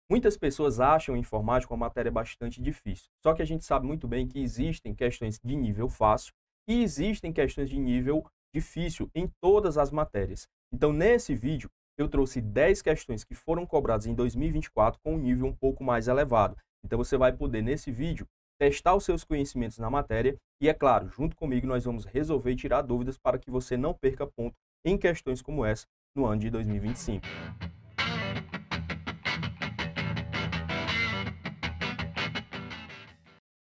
Muitas pessoas acham informática uma matéria bastante difícil, só que a gente sabe muito bem que existem questões de nível fácil e existem questões de nível difícil em todas as matérias. Então, nesse vídeo, eu trouxe 10 questões que foram cobradas em 2024 com um nível um pouco mais elevado. Então, você vai poder, nesse vídeo, testar os seus conhecimentos na matéria e, é claro, junto comigo, nós vamos resolver e tirar dúvidas para que você não perca ponto em questões como essa no ano de 2025.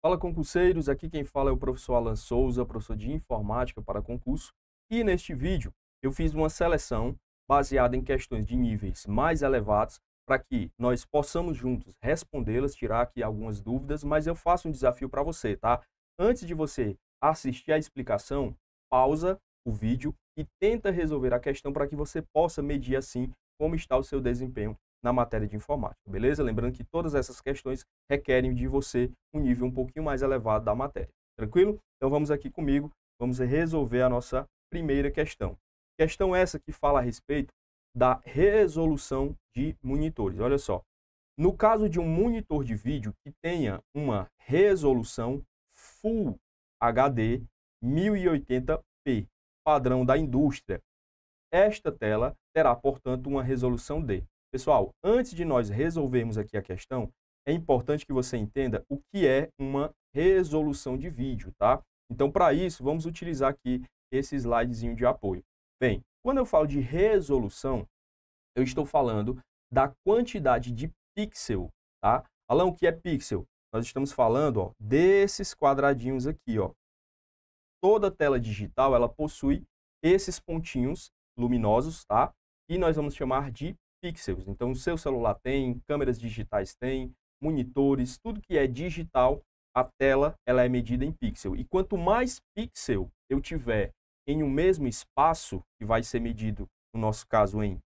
Fala concurseiros, aqui quem fala é o professor Alan Souza, professor de informática para concurso, e neste vídeo eu fiz uma seleção baseada em questões de níveis mais elevados para que nós possamos juntos respondê-las, tirar aqui algumas dúvidas, mas eu faço um desafio para você, tá? Antes de você assistir a explicação, pausa o vídeo e tenta resolver a questão para que você possa medir assim como está o seu desempenho na matéria de informática, beleza? Lembrando que todas essas questões requerem de você um nível um pouquinho mais elevado da matéria, tranquilo? Então vamos aqui comigo, vamos resolver a nossa primeira questão. Questão essa que fala a respeito da resolução de monitores. Olha só, no caso de um monitor de vídeo que tenha uma resolução Full HD 1080p, padrão da indústria, esta tela terá, portanto, uma resolução D. Pessoal, antes de nós resolvermos aqui a questão, é importante que você entenda o que é uma resolução de vídeo, tá? Então, para isso, vamos utilizar aqui esse slidezinho de apoio. Bem, quando eu falo de resolução, eu estou falando da quantidade de pixel, tá? Alan, o que é pixel? Nós estamos falando, ó, desses quadradinhos aqui, ó. Toda tela digital, ela possui esses pontinhos luminosos, tá? E nós vamos chamar de pixels. Então, o seu celular tem, câmeras digitais tem, monitores, tudo que é digital, a tela ela é medida em pixel. E quanto mais pixel eu tiver em um mesmo espaço, que vai ser medido, no nosso caso, em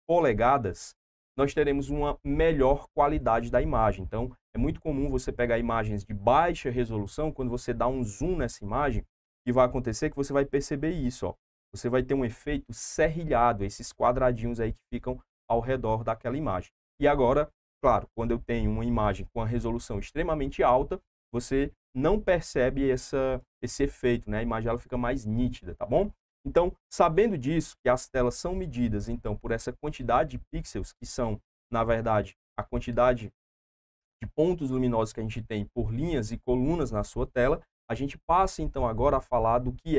polegadas, nós teremos uma melhor qualidade da imagem. Então, é muito comum você pegar imagens de baixa resolução, quando você dá um zoom nessa imagem, o que vai acontecer é que você vai perceber isso, ó. Você vai ter um efeito serrilhado, esses quadradinhos aí que ficam ao redor daquela imagem. E agora, claro, quando eu tenho uma imagem com a resolução extremamente alta, você não percebe esse efeito, né? A imagem ela fica mais nítida, tá bom? Então, sabendo disso, que as telas são medidas, então, por essa quantidade de pixels, que são, na verdade, a quantidade de pontos luminosos que a gente tem por linhas e colunas na sua tela, a gente passa, então, agora a falar do que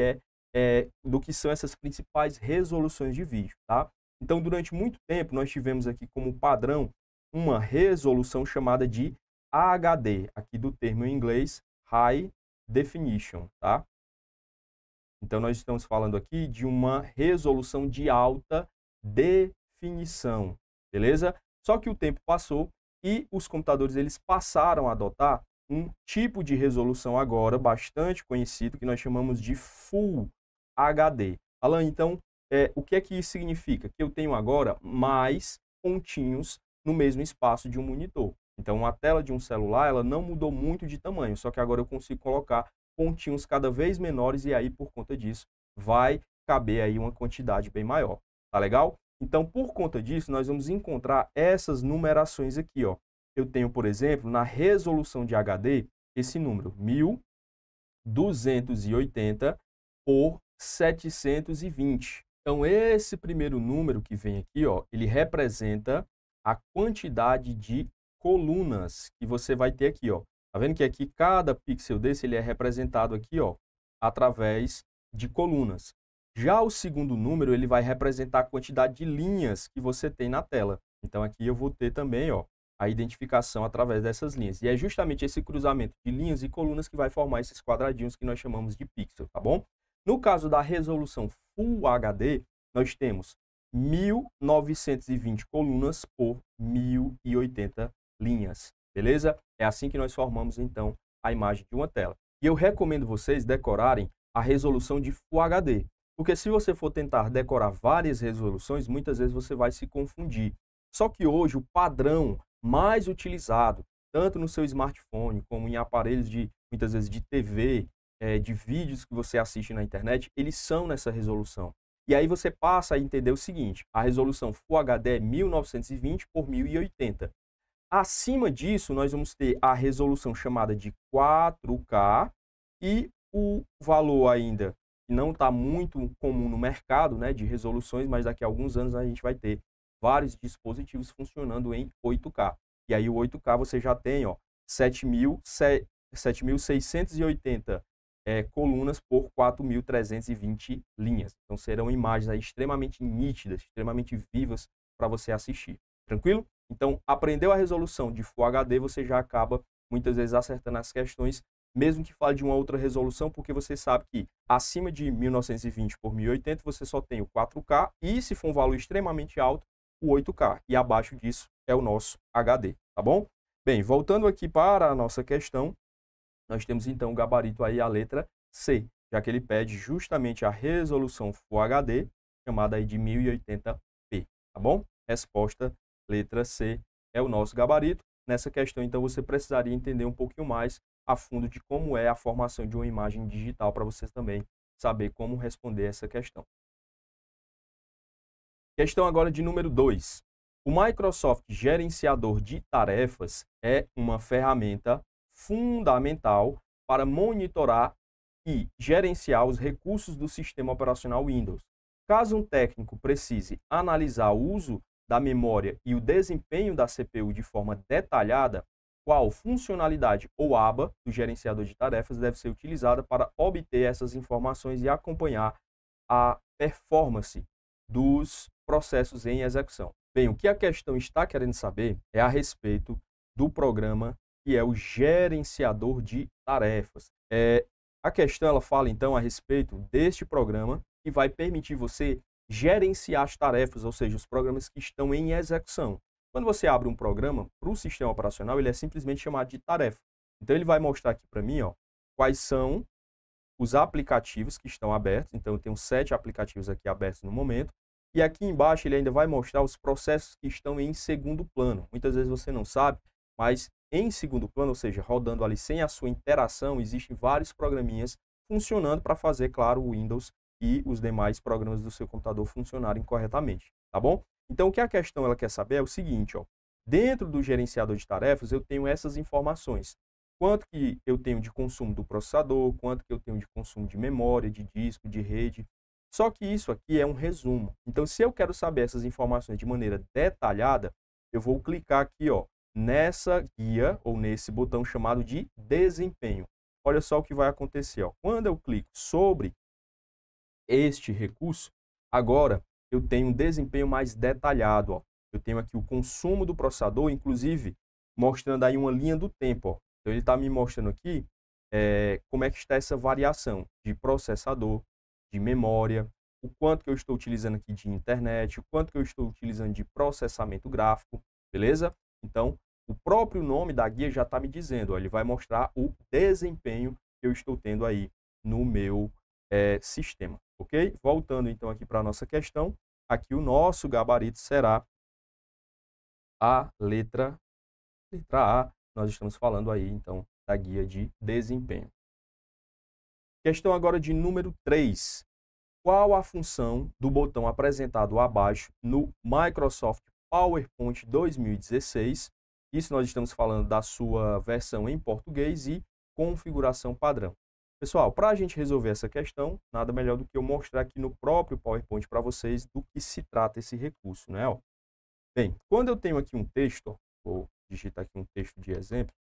do que são essas principais resoluções de vídeo, tá? Então, durante muito tempo, nós tivemos aqui como padrão uma resolução chamada de HD, aqui do termo em inglês, High Definition, tá? Então, nós estamos falando aqui de uma resolução de alta definição, beleza? Só que o tempo passou e os computadores eles passaram a adotar um tipo de resolução agora bastante conhecido que nós chamamos de Full HD. Alan, então, o que é que isso significa? Que eu tenho agora mais pontinhos no mesmo espaço de um monitor. Então, a tela de um celular ela não mudou muito de tamanho, só que agora eu consigo colocar pontinhos cada vez menores e aí, por conta disso, vai caber aí uma quantidade bem maior. Tá legal? Então, por conta disso, nós vamos encontrar essas numerações aqui, ó. Eu tenho, por exemplo, na resolução de HD, esse número, 1280 por 720. Então, esse primeiro número que vem aqui, ó, ele representa a quantidade de colunas que você vai ter aqui, ó. Tá vendo que aqui cada pixel desse ele é representado aqui, ó, através de colunas. Já o segundo número, ele vai representar a quantidade de linhas que você tem na tela. Então, aqui eu vou ter também, ó, a identificação através dessas linhas. E é justamente esse cruzamento de linhas e colunas que vai formar esses quadradinhos que nós chamamos de pixel, tá bom? No caso da resolução Full HD, nós temos 1920 colunas por 1080 linhas, beleza? É assim que nós formamos, então, a imagem de uma tela. E eu recomendo vocês decorarem a resolução de Full HD, porque se você for tentar decorar várias resoluções, muitas vezes você vai se confundir. Só que hoje o padrão mais utilizado, tanto no seu smartphone como em aparelhos de, muitas vezes, de TV, de vídeos que você assiste na internet, eles são nessa resolução. E aí você passa a entender o seguinte, a resolução Full HD é 1920 por 1080. Acima disso, nós vamos ter a resolução chamada de 4K e o valor ainda que não está muito comum no mercado, né, de resoluções, mas daqui a alguns anos a gente vai ter vários dispositivos funcionando em 8K. E aí o 8K você já tem, ó, 7.680 colunas por 4.320 linhas. Então serão imagens aí extremamente nítidas, extremamente vivas para você assistir. Tranquilo? Então, aprendeu a resolução de Full HD, você já acaba muitas vezes acertando as questões, mesmo que fale de uma outra resolução, porque você sabe que acima de 1920 por 1080 você só tem o 4K e, se for um valor extremamente alto, o 8K. E abaixo disso é o nosso HD, tá bom? Bem, voltando aqui para a nossa questão, nós temos então o gabarito aí, a letra C, já que ele pede justamente a resolução Full HD, chamada aí de 1080p, tá bom? Resposta, letra C, é o nosso gabarito. Nessa questão, então, você precisaria entender um pouquinho mais a fundo de como é a formação de uma imagem digital para você também saber como responder essa questão. Questão agora de número 2. O Microsoft Gerenciador de Tarefas é uma ferramenta fundamental para monitorar e gerenciar os recursos do sistema operacional Windows. Caso um técnico precise analisar o uso da memória e o desempenho da CPU de forma detalhada, qual funcionalidade ou aba do gerenciador de tarefas deve ser utilizada para obter essas informações e acompanhar a performance dos processos em execução. Bem, o que a questão está querendo saber é a respeito do programa que é o gerenciador de tarefas. A questão ela fala então a respeito deste programa que vai permitir você gerenciar as tarefas, ou seja, os programas que estão em execução. Quando você abre um programa para o sistema operacional, ele é simplesmente chamado de tarefa. Então ele vai mostrar aqui para mim, ó, quais são os aplicativos que estão abertos. Então eu tenho 7 aplicativos aqui abertos no momento. E aqui embaixo ele ainda vai mostrar os processos que estão em segundo plano. Muitas vezes você não sabe, mas em segundo plano, ou seja, rodando ali sem a sua interação, existem vários programinhas funcionando para fazer, claro, o Windows e os demais programas do seu computador funcionarem corretamente, tá bom? Então, o que a questão ela quer saber é o seguinte, ó, dentro do gerenciador de tarefas, eu tenho essas informações. Quanto que eu tenho de consumo do processador, quanto que eu tenho de consumo de memória, de disco, de rede. Só que isso aqui é um resumo. Então, se eu quero saber essas informações de maneira detalhada, eu vou clicar aqui, ó, nessa guia ou nesse botão chamado de desempenho. Olha só o que vai acontecer, ó. Quando eu clico sobre este recurso, agora eu tenho um desempenho mais detalhado, ó. Eu tenho aqui o consumo do processador, inclusive mostrando aí uma linha do tempo, ó. Então ele está me mostrando aqui como é que está essa variação de processador, de memória, o quanto que eu estou utilizando aqui de internet, o quanto que eu estou utilizando de processamento gráfico, beleza? Então, o próprio nome da guia já está me dizendo, ó, ele vai mostrar o desempenho que eu estou tendo aí no meu sistema, ok? Voltando então aqui para a nossa questão, aqui o nosso gabarito será a letra A, nós estamos falando aí então da guia de desempenho. Questão agora de número 3. Qual a função do botão apresentado abaixo no Microsoft PowerPoint 2016? Isso nós estamos falando da sua versão em português e configuração padrão. Pessoal, para a gente resolver essa questão, nada melhor do que eu mostrar aqui no próprio PowerPoint para vocês do que se trata esse recurso, né? Ó. Bem, quando eu tenho aqui um texto, ó, vou digitar aqui um texto de exemplo.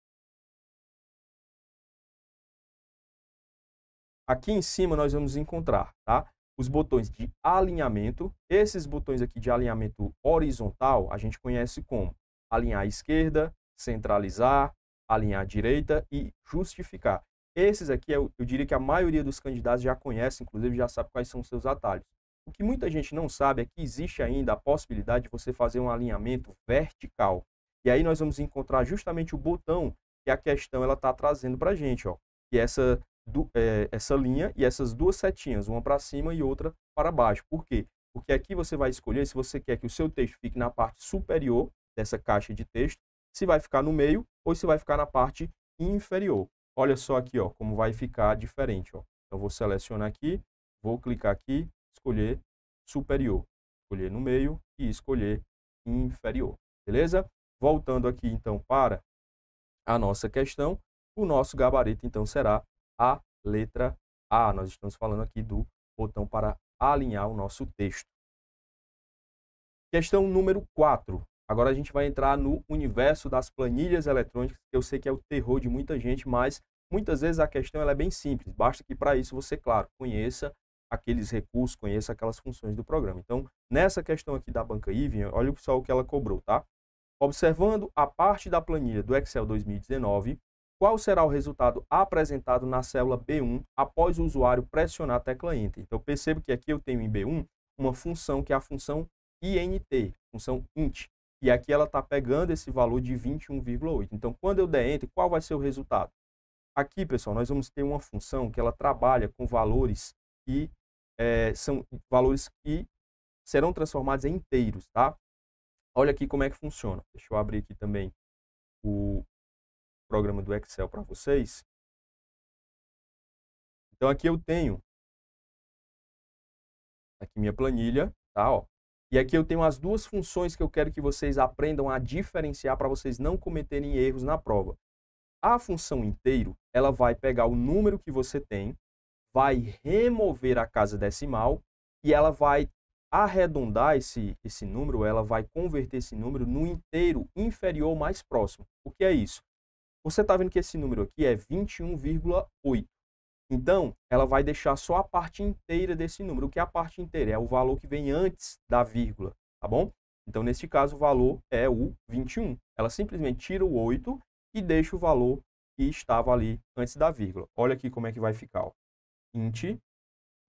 Aqui em cima nós vamos encontrar, tá, os botões de alinhamento. Esses botões aqui de alinhamento horizontal, a gente conhece como alinhar à esquerda, centralizar, alinhar à direita e justificar. Esses aqui, eu diria que a maioria dos candidatos já conhece, inclusive já sabe quais são os seus atalhos. O que muita gente não sabe é que existe ainda a possibilidade de você fazer um alinhamento vertical. E aí nós vamos encontrar justamente o botão que a questão está trazendo para a gente, ó, que é essa linha e essas duas setinhas, uma para cima e outra para baixo. Por quê? Porque aqui você vai escolher se você quer que o seu texto fique na parte superior dessa caixa de texto, se vai ficar no meio ou se vai ficar na parte inferior. Olha só aqui, ó, como vai ficar diferente, ó. Então, vou selecionar aqui, vou clicar aqui, escolher superior, escolher no meio e escolher inferior, beleza? voltando aqui, então, para a nossa questão, o nosso gabarito, então, será a letra A. Nós estamos falando aqui do botão para alinhar o nosso texto. Questão número 4. Agora a gente vai entrar no universo das planilhas eletrônicas, que eu sei que é o terror de muita gente, mas muitas vezes a questão ela é bem simples. Basta que para isso você, claro, conheça aqueles recursos, conheça aquelas funções do programa. Então, nessa questão aqui da banca Even, olha só o que ela cobrou, tá? Observando a parte da planilha do Excel 2019, qual será o resultado apresentado na célula B1 após o usuário pressionar a tecla Enter? Então, percebo que aqui eu tenho em B1 uma função que é a função INT, função int, e aqui ela está pegando esse valor de 21,8. Então, quando eu der Enter, qual vai ser o resultado? Aqui, pessoal, nós vamos ter uma função que ela trabalha com valores que são valores que serão transformados em inteiros, tá? Olha aqui como é que funciona. Deixa eu abrir aqui também o programa do Excel para vocês. Então, aqui eu tenho aqui minha planilha, tá? Ó. E aqui eu tenho as duas funções que eu quero que vocês aprendam a diferenciar para vocês não cometerem erros na prova. A função inteiro, ela vai pegar o número que você tem, vai remover a casa decimal e ela vai arredondar esse número, ela vai converter esse número no inteiro inferior mais próximo. O que é isso? Você está vendo que esse número aqui é 21,8. Então, ela vai deixar só a parte inteira desse número. O que é a parte inteira? É o valor que vem antes da vírgula, tá bom? Então, neste caso, o valor é o 21. Ela simplesmente tira o 8 e deixa o valor que estava ali antes da vírgula. Olha aqui como é que vai ficar. Ó. Int,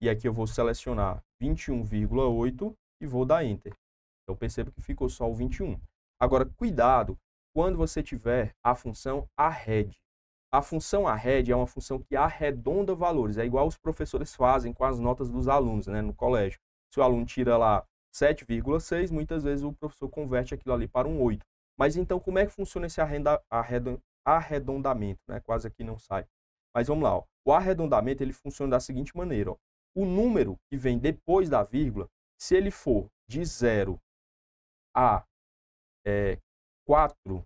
e aqui eu vou selecionar 21,8 e vou dar Enter. Então, perceba que ficou só o 21. Agora, cuidado quando você tiver a função arred. A função arred é uma função que arredonda valores. É igual os professores fazem com as notas dos alunos, né, no colégio. Se o aluno tira lá 7,6, muitas vezes o professor converte aquilo ali para um 8. Mas então, como é que funciona esse arredondamento? Né? Quase aqui não sai. Mas vamos lá. Ó. O arredondamento ele funciona da seguinte maneira. Ó. O número que vem depois da vírgula, se ele for de 0 a 4,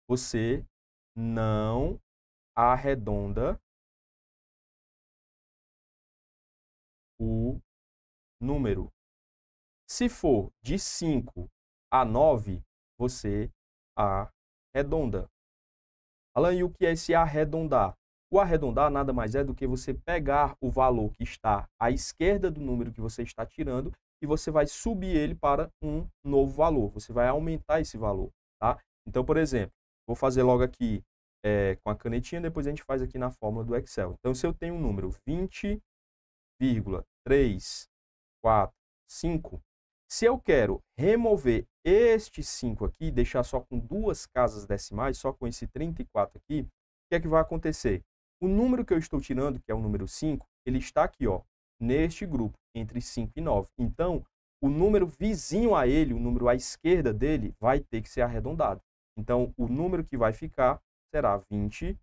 você não arredonda o número. Se for de 5 a 9, você arredonda. Alan, e o que é esse arredondar? O arredondar nada mais é do que você pegar o valor que está à esquerda do número que você está tirando e você vai subir ele para um novo valor. Você vai aumentar esse valor, tá? Então, por exemplo, vou fazer logo aqui com a canetinha, depois a gente faz aqui na fórmula do Excel. Então, se eu tenho um número 20,345, se eu quero remover este 5 aqui, deixar só com duas casas decimais, só com esse 34 aqui, o que é que vai acontecer? O número que eu estou tirando, que é o número 5, ele está aqui, ó, neste grupo, entre 5 e 9. Então, o número vizinho a ele, o número à esquerda dele, vai ter que ser arredondado. Então, o número que vai ficar será 20,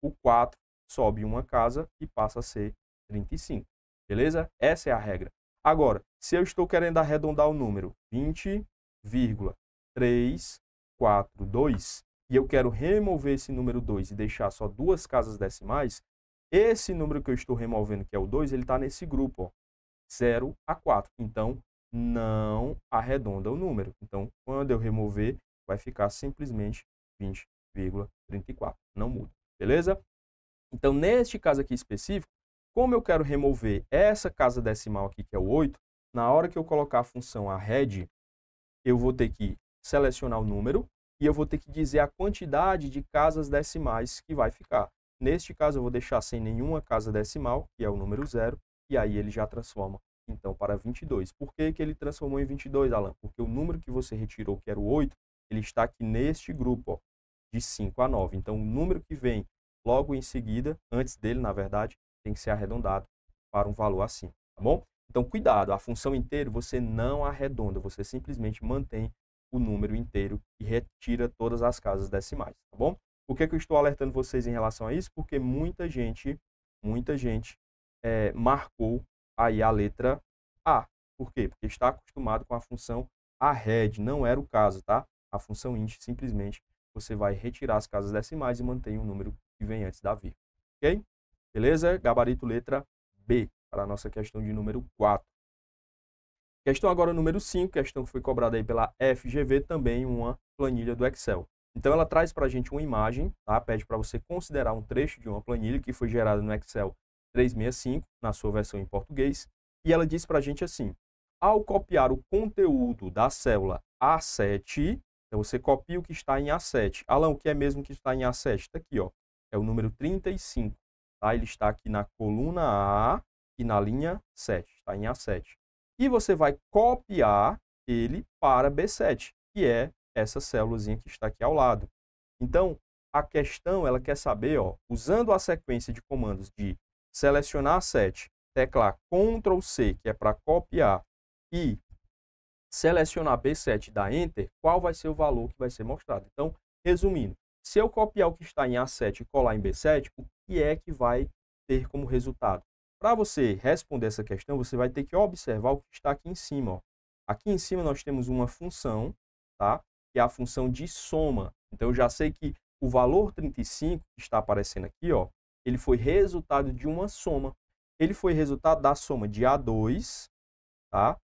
o 4 sobe uma casa e passa a ser 35. Beleza? Essa é a regra. Agora, se eu estou querendo arredondar o número 20,342 e eu quero remover esse número 2 e deixar só duas casas decimais, esse número que eu estou removendo, que é o 2, ele está nesse grupo, ó, 0 a 4. Então, não arredonda o número. Então, quando eu remover, vai ficar simplesmente 20,34. Não muda. Beleza? Então, neste caso aqui específico, como eu quero remover essa casa decimal aqui, que é o 8, na hora que eu colocar a função arred, eu vou ter que selecionar o número e eu vou ter que dizer a quantidade de casas decimais que vai ficar. Neste caso, eu vou deixar sem nenhuma casa decimal, que é o número 0, e aí ele já transforma, então, para 22. Por que que ele transformou em 22, Alan? Porque o número que você retirou, que era o 8, ele está aqui neste grupo, ó, de 5 a 9. Então, o número que vem logo em seguida, antes dele, na verdade, tem que ser arredondado para um valor acima, tá bom? Então, cuidado, a função inteiro você não arredonda, você simplesmente mantém o número inteiro e retira todas as casas decimais, tá bom? Por que que eu estou alertando vocês em relação a isso? Porque muita gente marcou aí a letra A. Por quê? Porque está acostumado com a função arred, não era o caso, tá? a função int, simplesmente você vai retirar as casas decimais e mantém o número que vem antes da vírgula. Ok? Beleza? Gabarito letra B, para a nossa questão de número 4. Questão agora número 5, questão que foi cobrada aí pela FGV, também uma planilha do Excel. Então, ela traz para a gente uma imagem, tá? Pede para você considerar um trecho de uma planilha que foi gerada no Excel 365, na sua versão em português, e ela diz para a gente assim: ao copiar o conteúdo da célula A7, então você copia o que está em A7. Alan, o que é mesmo que está em A7? Está aqui, ó, é o número 35, tá? Ele está aqui na coluna A e na linha 7, está em A7. E você vai copiar ele para B7, que é essa célulazinha que está aqui ao lado. Então, a questão, ela quer saber, ó, usando a sequência de comandos de selecionar A7, teclar Ctrl C, que é para copiar, e selecionar B7 e dar Enter, qual vai ser o valor que vai ser mostrado. Então, resumindo, se eu copiar o que está em A7 e colar em B7, o que é que vai ter como resultado? Para você responder essa questão, você vai ter que observar o que está aqui em cima. Ó. Aqui em cima nós temos uma função, tá? Que é a função de soma. Então, eu já sei que o valor 35 que está aparecendo aqui, ó, ele foi resultado de uma soma. Ele foi resultado da soma de A2, tá?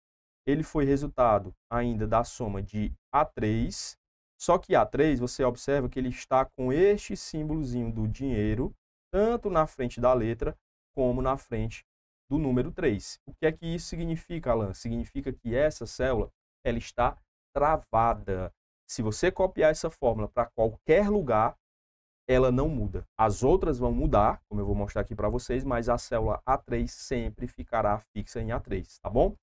Ele foi resultado ainda da soma de A3, só que A3, você observa que ele está com este símbolozinho do dinheiro, tanto na frente da letra, como na frente do número 3. O que é que isso significa, Alan? Significa que essa célula ela está travada. Se você copiar essa fórmula para qualquer lugar, ela não muda. As outras vão mudar, como eu vou mostrar aqui para vocês, mas a célula A3 sempre ficará fixa em A3, tá bom?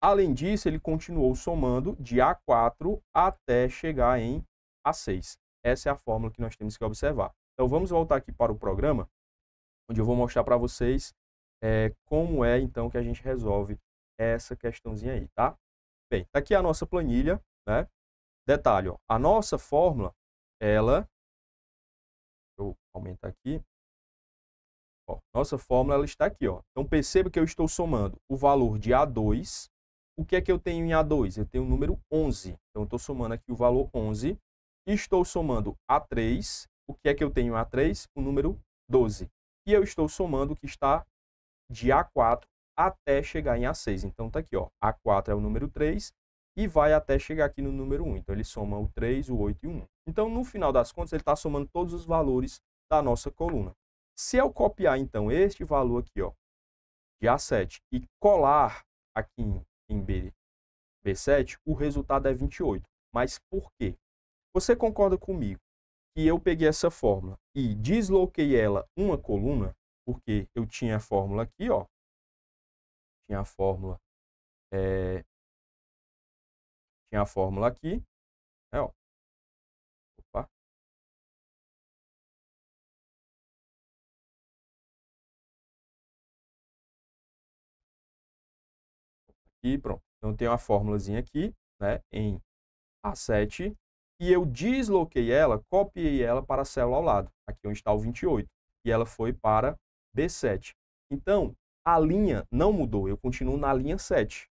Além disso, ele continuou somando de A4 até chegar em A6. Essa é a fórmula que nós temos que observar. Então, vamos voltar aqui para o programa, onde eu vou mostrar para vocês como é, então, que a gente resolve essa questãozinha aí, tá? Bem, tá aqui a nossa planilha, né? Detalhe, ó, a nossa fórmula, ela... Deixa eu aumentar aqui. Ó, nossa fórmula, ela está aqui, ó. Então, perceba que eu estou somando o valor de A2. O que é que eu tenho em A2? Eu tenho o número 11. Então, eu estou somando aqui o valor 11. E estou somando A3. O que é que eu tenho em A3? O número 12. E eu estou somando o que está de A4 até chegar em A6. Então, está aqui, ó. A4 é o número 3 e vai até chegar aqui no número 1. Então, ele soma o 3, o 8 e o 1. Então, no final das contas, ele está somando todos os valores da nossa coluna. Se eu copiar, então, este valor aqui, ó, de A7 e colar aqui em B7, o resultado é 28. Mas por quê? Você concorda comigo que eu peguei essa fórmula e desloquei ela uma coluna, porque eu tinha a fórmula aqui, ó, tinha a fórmula aqui, né, ó. Opa. Aqui, pronto. Então, eu tenho a fórmulazinha aqui, né, em A7, e eu desloquei ela, copiei ela para a célula ao lado, aqui onde está o 28, e ela foi para B7. Então, a linha não mudou, eu continuo na linha 7.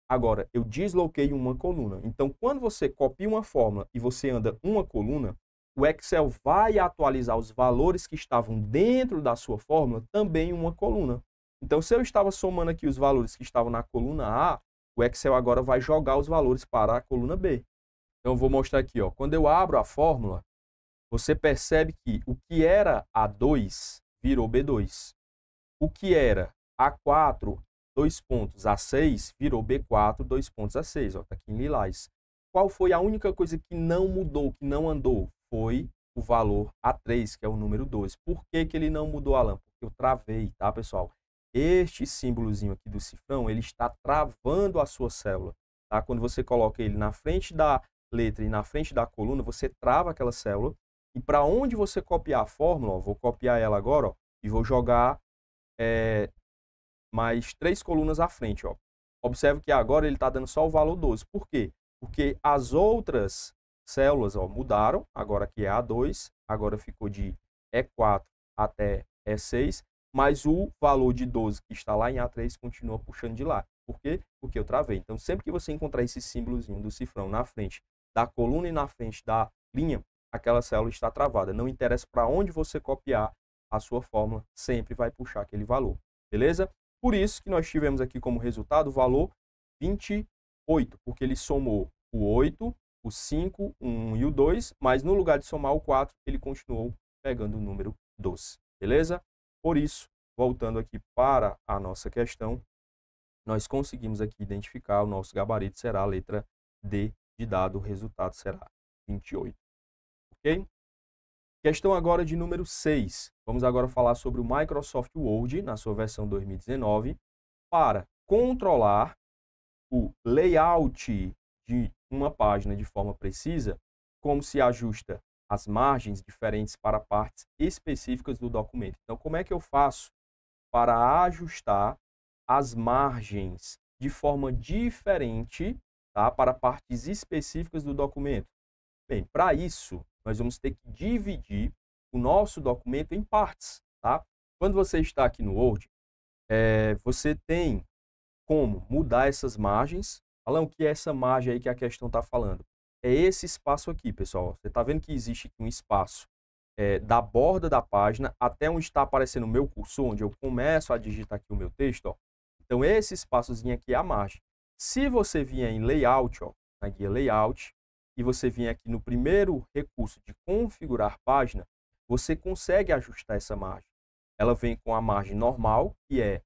Agora, eu desloquei uma coluna. Então, quando você copia uma fórmula e você anda uma coluna, o Excel vai atualizar os valores que estavam dentro da sua fórmula também em uma coluna. Então, se eu estava somando aqui os valores que estavam na coluna A, o Excel agora vai jogar os valores para a coluna B. Então, eu vou mostrar aqui, ó. Quando eu abro a fórmula, você percebe que o que era A2 virou B2. O que era A4, dois pontos, A6, virou B4, dois pontos, A6. Ó, tá aqui em lilás. Qual foi a única coisa que não mudou, que não andou? Foi o valor A3, que é o número 2. Por que que ele não mudou, Alan? Porque eu travei, tá, pessoal? Este símbolozinho aqui do cifrão, ele está travando a sua célula. Tá? Quando você coloca ele na frente da letra e na frente da coluna, você trava aquela célula. E para onde você copiar a fórmula, ó, vou copiar ela agora, ó, e vou jogar mais 3 colunas à frente. Ó. Observe que agora ele está dando só o valor 12. Por quê? Porque as outras células, ó, mudaram. Agora aqui é A2, agora ficou de E4 até E6, mas o valor de 12 que está lá em A3 continua puxando de lá. Por quê? Porque eu travei. Então, sempre que você encontrar esse símbolozinho do cifrão na frente da coluna e na frente da linha, aquela célula está travada. Não interessa para onde você copiar a sua fórmula, sempre vai puxar aquele valor, beleza? Por isso que nós tivemos aqui como resultado o valor 28, porque ele somou o 8, o 5, o 1 e o 2, mas no lugar de somar o 4, ele continuou pegando o número 12, beleza? Por isso, voltando aqui para a nossa questão, nós conseguimos aqui identificar o nosso gabarito será a letra D de dado, o resultado será 28, ok? Questão agora de número 6. Vamos agora falar sobre o Microsoft Word, na sua versão 2019, para controlar o layout de uma página de forma precisa, como se ajusta as margens diferentes para partes específicas do documento. Então, como é que eu faço para ajustar as margens de forma diferente, tá, para partes específicas do documento? Bem, para isso, nós vamos ter que dividir o nosso documento em partes, tá? Quando você está aqui no Word, você tem como mudar essas margens. Alan, o que é essa margem aí que a questão está falando? É esse espaço aqui, pessoal. Você está vendo que existe aqui um espaço da borda da página até onde está aparecendo o meu cursor, onde eu começo a digitar aqui o meu texto, ó. Então, esse espaçozinho aqui é a margem. Se você vier em Layout, ó, na guia Layout, e você vier aqui no primeiro recurso de configurar página, você consegue ajustar essa margem. Ela vem com a margem normal, que é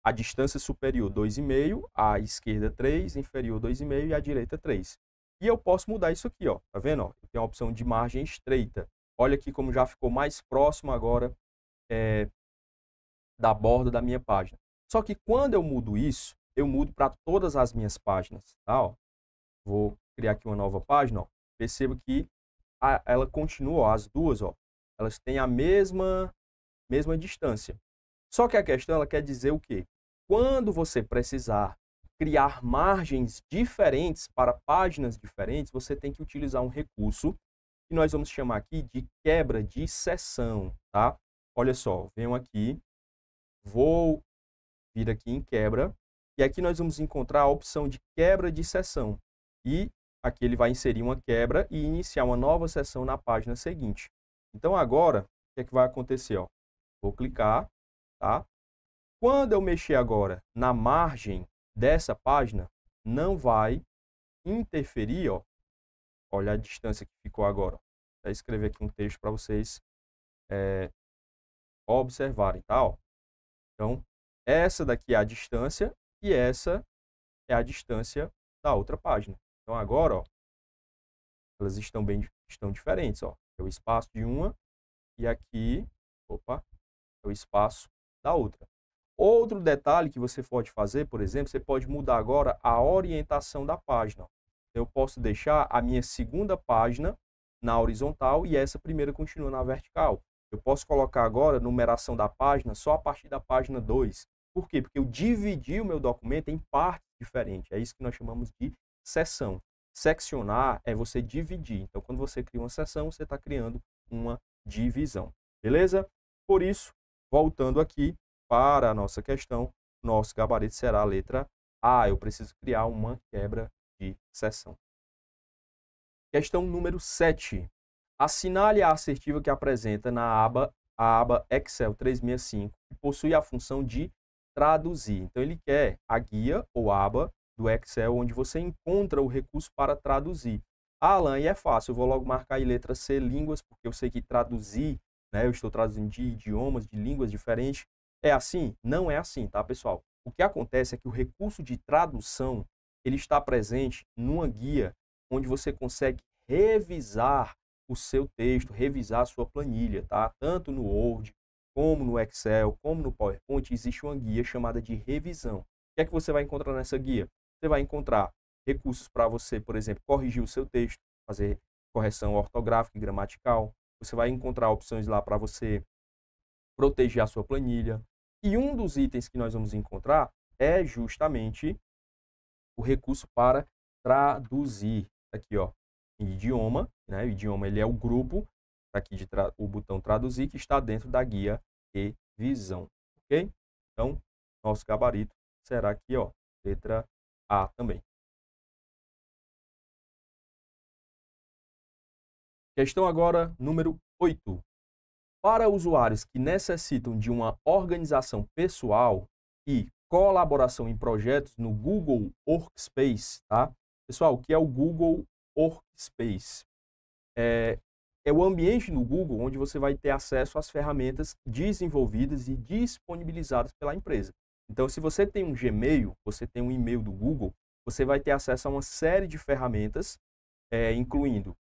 a distância superior 2,5, a esquerda 3, inferior 2,5 e a direita 3. E eu posso mudar isso aqui, ó. Tá vendo? Ó? Eu tenho a opção de margem estreita. Olha aqui como já ficou mais próximo agora da borda da minha página. Só que quando eu mudo isso, eu mudo para todas as minhas páginas, tá? Ó. Vou criar aqui uma nova página, ó. Perceba que ela continua, ó, as duas, ó, elas têm a mesma distância. Só que a questão, ela quer dizer o quê? Quando você precisar criar margens diferentes para páginas diferentes, você tem que utilizar um recurso que nós vamos chamar aqui de quebra de seção, tá? Olha só, venho aqui, vou vir aqui em quebra, e aqui nós vamos encontrar a opção de quebra de seção. E aqui ele vai inserir uma quebra e iniciar uma nova seção na página seguinte. Então agora, o que é que vai acontecer? Ó? Vou clicar, tá? Quando eu mexer agora na margem dessa página, não vai interferir, ó. Olha a distância que ficou agora. Vou escrever aqui um texto para vocês observarem, tá? Ó. Então, essa daqui é a distância e essa é a distância da outra página. Então, agora, ó, elas estão diferentes, ó. É o espaço de uma e aqui, opa, é o espaço da outra. Outro detalhe que você pode fazer, por exemplo, você pode mudar agora a orientação da página. Eu posso deixar a minha segunda página na horizontal e essa primeira continua na vertical. Eu posso colocar agora a numeração da página só a partir da página 2. Por quê? Porque eu dividi o meu documento em partes diferentes. É isso que nós chamamos de seção. Seccionar é você dividir. Então, quando você cria uma seção, você está criando uma divisão. Beleza? Por isso, voltando aqui para a nossa questão, nosso gabarito será a letra A. Eu preciso criar uma quebra de seção. Questão número 7. Assinale a assertiva que apresenta a aba Excel 365, que possui a função de traduzir. Então, ele quer a guia ou aba do Excel, onde você encontra o recurso para traduzir. Alan, e é fácil, eu vou logo marcar aí letra C, línguas, porque eu sei que traduzir, né, eu estou traduzindo de idiomas, de línguas diferentes. É assim? Não é assim, tá, pessoal? O que acontece é que o recurso de tradução, ele está presente numa guia onde você consegue revisar o seu texto, revisar a sua planilha, tá? Tanto no Word, como no Excel, como no PowerPoint, existe uma guia chamada de revisão. O que é que você vai encontrar nessa guia? Você vai encontrar recursos para você, por exemplo, corrigir o seu texto, fazer correção ortográfica e gramatical. Você vai encontrar opções lá para você proteger a sua planilha. E um dos itens que nós vamos encontrar é justamente o recurso para traduzir. Aqui, ó, idioma, né? O idioma, ele é o grupo, aqui o botão traduzir, que está dentro da guia revisão, ok? Então, nosso gabarito será aqui, ó, letra A também. Questão agora número 8. Para usuários que necessitam de uma organização pessoal e colaboração em projetos no Google Workspace, tá? Pessoal, o que é o Google Workspace? É o ambiente no Google onde você vai ter acesso às ferramentas desenvolvidas e disponibilizadas pela empresa. Então, se você tem um Gmail, você tem um e-mail do Google, você vai ter acesso a uma série de ferramentas, incluindo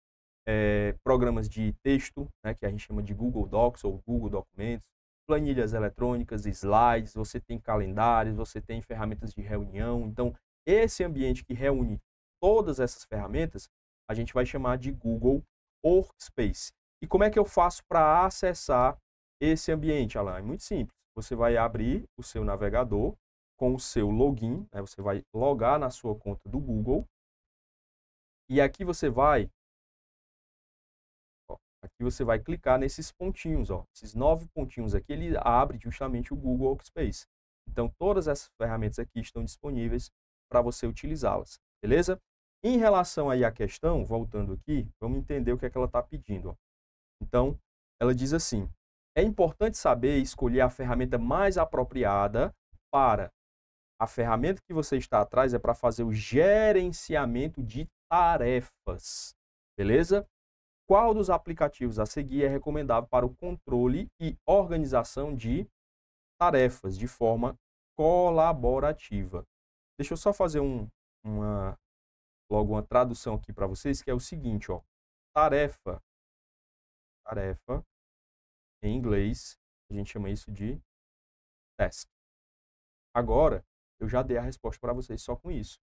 programas de texto, né, que a gente chama de Google Docs ou Google Documentos, planilhas eletrônicas, slides, você tem calendários, você tem ferramentas de reunião. Então, esse ambiente que reúne todas essas ferramentas, a gente vai chamar de Google Workspace. E como é que eu faço para acessar esse ambiente, Alan? É muito simples. Você vai abrir o seu navegador com o seu login, né? Você vai logar na sua conta do Google. E aqui você vai clicar nesses pontinhos, ó. Esses 9 pontinhos aqui, ele abre justamente o Google Workspace. Então, todas essas ferramentas aqui estão disponíveis para você utilizá-las, beleza? Em relação aí à questão, voltando aqui, vamos entender o que é que ela está pedindo, ó. Então, ela diz assim: é importante saber escolher a ferramenta mais apropriada para a ferramenta que você está atrás é para fazer o gerenciamento de tarefas, beleza? Qual dos aplicativos a seguir é recomendável para o controle e organização de tarefas de forma colaborativa? Deixa eu só fazer logo uma tradução aqui para vocês, que é o seguinte, ó. Tarefa, em inglês, a gente chama isso de task. Agora, eu já dei a resposta para vocês só com isso.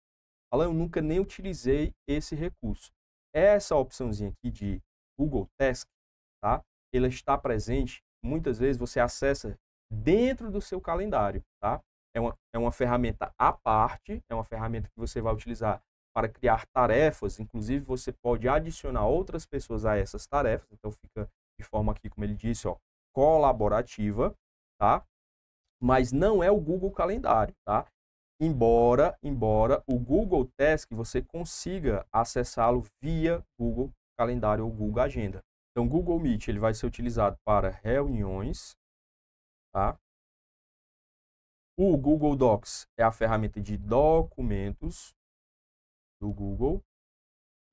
Alan, eu nunca nem utilizei esse recurso. Essa opçãozinha aqui de Google Task, tá? Ela está presente, muitas vezes você acessa dentro do seu calendário, tá? É uma ferramenta à parte, é uma ferramenta que você vai utilizar para criar tarefas, inclusive você pode adicionar outras pessoas a essas tarefas, então fica de forma aqui, como ele disse, ó, colaborativa, tá? Mas não é o Google Calendário, tá? Embora o Google Task você consiga acessá-lo via Google Calendário ou Google Agenda. Então, o Google Meet ele vai ser utilizado para reuniões, tá? O Google Docs é a ferramenta de documentos do Google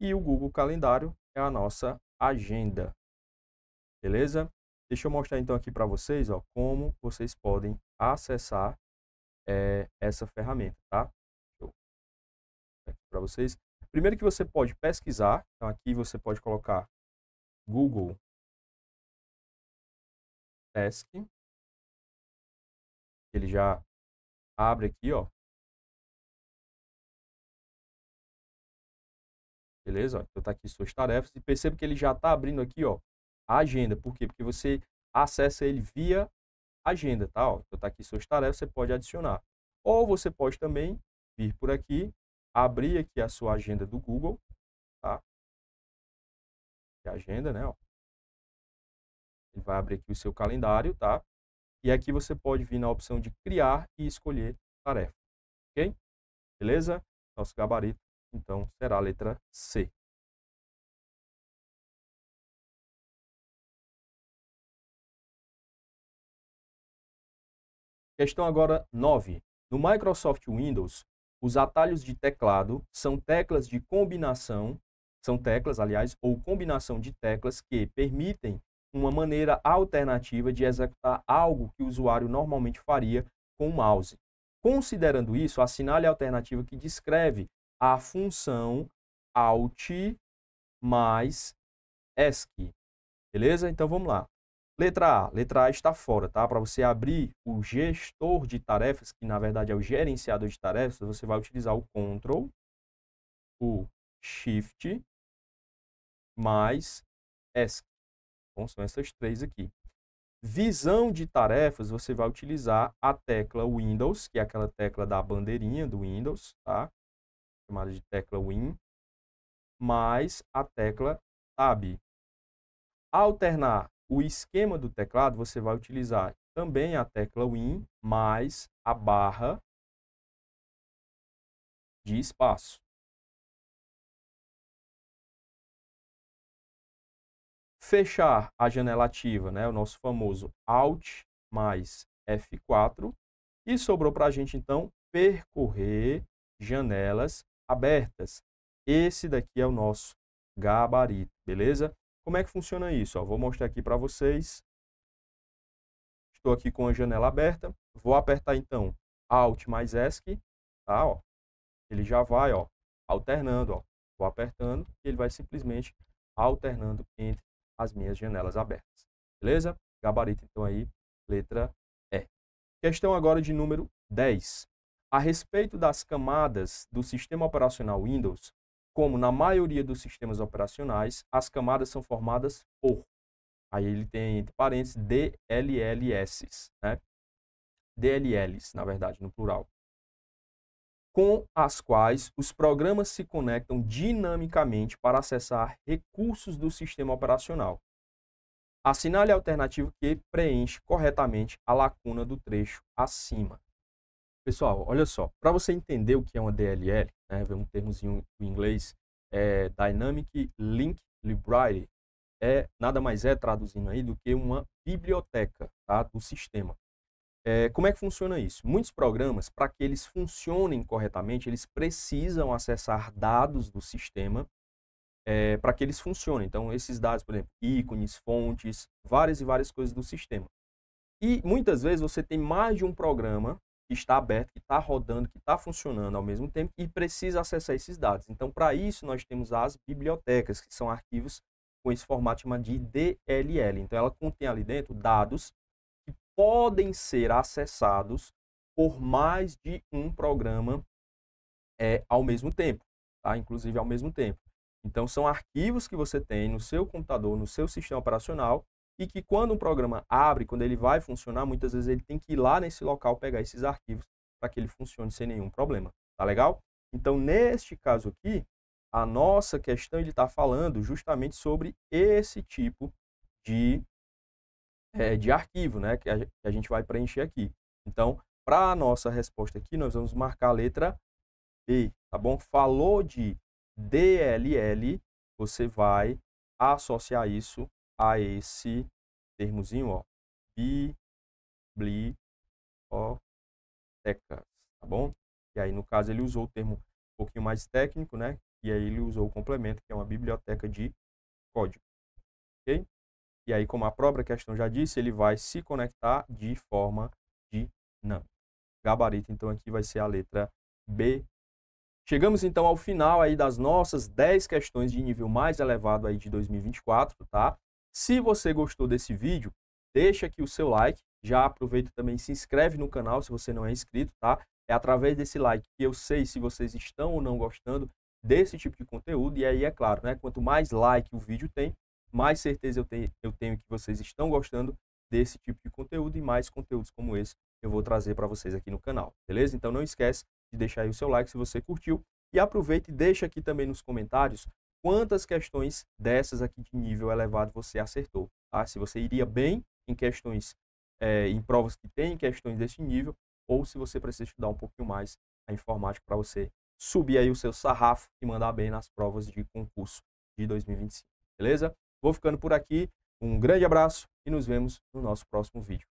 e o Google Calendário é a nossa agenda, beleza? Deixa eu mostrar então aqui para vocês, ó, como vocês podem acessar essa ferramenta, tá? Para vocês. Primeiro que você pode pesquisar, então aqui você pode colocar Google Task, ele já abre aqui, ó. Beleza? Então tá aqui suas tarefas e perceba que ele já está abrindo aqui, ó, a agenda. Por quê? Porque você acessa ele via agenda, tá? Ó, então tá aqui suas tarefas, você pode adicionar. Ou você pode também vir por aqui, abrir aqui a sua agenda do Google, tá? Que é a agenda, né, ó. Ele vai abrir aqui o seu calendário, tá? E aqui você pode vir na opção de criar e escolher tarefa, ok? Beleza? Nosso gabarito, então, será a letra C. Questão agora 9. No Microsoft Windows, os atalhos de teclado são teclas de combinação, são teclas, aliás, ou combinação de teclas que permitem uma maneira alternativa de executar algo que o usuário normalmente faria com o mouse. Considerando isso, assinale a alternativa que descreve a função Alt mais ESC. Beleza? Então vamos lá. Letra A está fora, tá? Para você abrir o gestor de tarefas, que na verdade é o gerenciador de tarefas, você vai utilizar o Ctrl, o Shift mais ESC. Bom, são essas três aqui. Visão de tarefas, você vai utilizar a tecla Windows, que é aquela tecla da bandeirinha do Windows, tá? Chamada de tecla Win, mais a tecla Tab. Alternar o esquema do teclado, você vai utilizar também a tecla Win mais a barra de espaço. fechar a janela ativa, né, o nosso famoso Alt mais F4, e sobrou para a gente, então, percorrer janelas abertas. Esse daqui é o nosso gabarito, beleza? Como é que funciona isso? Ó, vou mostrar aqui para vocês. Estou aqui com a janela aberta, vou apertar, então, Alt mais ESC, tá? Ó, ele já vai, ó, alternando, ó. Vou apertando e ele vai simplesmente alternando entre as minhas janelas abertas. Beleza? Gabarito, então, aí, letra E. Questão agora de número 10. A respeito das camadas do sistema operacional Windows, como na maioria dos sistemas operacionais, as camadas são formadas por, aí ele tem entre parênteses, DLLs, né? DLLs, na verdade, no plural, com as quais os programas se conectam dinamicamente para acessar recursos do sistema operacional. Assinale a alternativa que preenche corretamente a lacuna do trecho acima. Pessoal, olha só, para você entender o que é uma DLL, né, um termozinho em inglês, Dynamic Link Library, nada mais é, traduzindo aí, do que uma biblioteca, tá, do sistema. Como é que funciona isso? Muitos programas, para que eles funcionem corretamente, eles precisam acessar dados do sistema para que eles funcionem. Então, esses dados, por exemplo, ícones, fontes, várias e várias coisas do sistema. E muitas vezes você tem mais de um programa que está aberto, que está rodando, que está funcionando ao mesmo tempo e precisa acessar esses dados. Então, para isso, nós temos as bibliotecas, que são arquivos com esse formato chamado de DLL. Então, ela contém ali dentro dados que podem ser acessados por mais de um programa ao mesmo tempo, tá? Inclusive ao mesmo tempo. Então, são arquivos que você tem no seu computador, no seu sistema operacional, e que quando um programa abre, quando ele vai funcionar, muitas vezes ele tem que ir lá nesse local pegar esses arquivos para que ele funcione sem nenhum problema. Tá legal? Então, neste caso aqui, a nossa questão ele está falando justamente sobre esse tipo de arquivo, né, que a gente vai preencher aqui. Então, para a nossa resposta aqui, nós vamos marcar a letra B, tá bom? Falou de DLL, você vai associar isso a esse termozinho, ó, bibliotecas, tá bom? E aí, no caso, ele usou o termo um pouquinho mais técnico, né? E aí ele usou o complemento, que é uma biblioteca de código, ok? E aí, como a própria questão já disse, ele vai se conectar de forma dinâmica. Gabarito, então, aqui vai ser a letra B. Chegamos, então, ao final aí das nossas 10 questões de nível mais elevado aí de 2024, tá? Se você gostou desse vídeo, deixa aqui o seu like. Já aproveita também e se inscreve no canal se você não é inscrito, tá? É através desse like que eu sei se vocês estão ou não gostando desse tipo de conteúdo. E aí, é claro, né? Quanto mais like o vídeo tem, mais certeza eu tenho que vocês estão gostando desse tipo de conteúdo e mais conteúdos como esse eu vou trazer para vocês aqui no canal, beleza? Então não esquece de deixar aí o seu like se você curtiu e aproveita e deixa aqui também nos comentários quantas questões dessas aqui de nível elevado você acertou, tá? Se você iria bem em questões, em provas que tem questões desse nível, ou se você precisa estudar um pouquinho mais a informática para você subir aí o seu sarrafo e mandar bem nas provas de concurso de 2025, beleza? Vou ficando por aqui, um grande abraço e nos vemos no nosso próximo vídeo.